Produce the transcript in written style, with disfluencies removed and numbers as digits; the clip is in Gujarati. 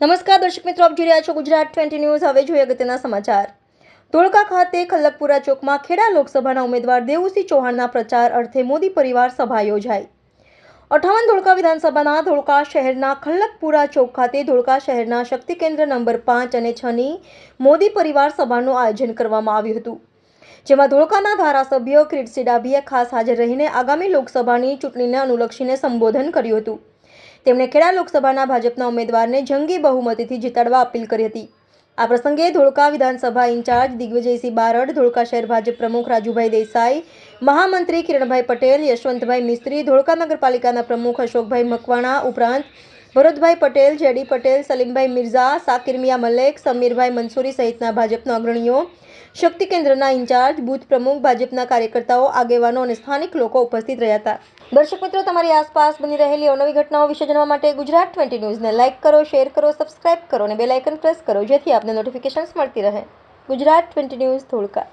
નમસ્કાર દર્શક મિત્રો, આપ જોઈ રહ્યા છો ગુજરાત 20 ન્યૂઝ। હવે જોઈએ અગત્યના સમાચાર। ધોળકા ખાતે ખલ્લકપુરા ચોકમાં ખેડા લોકસભાના ઉમેદવાર દેવુસિંહ ચૌહાણના પ્રચાર અર્થે મોદી પરિવાર સભા યોજાઈ। 58 ધોળકા વિધાનસભાના ધોળકા શહેરના ખલ્લકપુરા ચોક ખાતે ધોળકા શહેરના શક્તિ કેન્દ્ર નંબર 5 અને 6 ની મોદી પરિવાર સભાનું આયોજન કરવામાં આવ્યું હતું, જેમાં ધોળકાના ધારાસભ્ય કિરીટસિંહ ડાભીએ ખાસ હાજર રહીને આગામી લોકસભાની ચૂંટણીને અનુલક્ષીને સંબોધન કર્યું હતું। તેમણે ખેડા લોકસભાના ભાજપના ઉમેદવારને જંગી બહુમતીથી જીતાડવા અપીલ કરી હતી। આ પ્રસંગે ધોળકા વિધાનસભા ઇન્ચાર્જ દિગ્વિજયસિંહ બારડ, ધોળકા શહેર ભાજપ પ્રમુખ રાજુભાઈ દેસાઈ, મહામંત્રી કિરણભાઈ પટેલ, યશવંતભાઈ મિસ્ત્રી, ધોળકા નગરપાલિકાના પ્રમુખ અશોકભાઈ મકવાણા ઉપરાંત ભરતભાઈ પટેલ, જેડી પટેલ, સલીમભાઈ મિર્ઝા, સાકિર મિયા મલેક, સમીરભાઈ મંસૂરી સહિતના ભાજપના અગ્રણીઓ, શક્તિ કેન્દ્રના ઇન્ચાર્જ, બૂથ પ્રમુખ, ભાજપના કાર્યકર્તાઓ, આગેવાનો અને સ્થાનિક લોકો ઉપસ્થિત રહ્યા હતા। દર્શક મિત્રો, તમારી આસપાસ બની રહેલી અવનવી ઘટનાઓ વિશે જાણવા માટે ગુજરાત 20 ન્યૂઝને લાઇક કરો, શેર કરો, સબસ્ક્રાઇબ કરો અને બેલ આઇકન પ્રેસ કરો, જેથી આપને નોટિફિકેશન્સ મળતી રહે। ગુજરાત 20 ન્યૂઝ ધોળકા।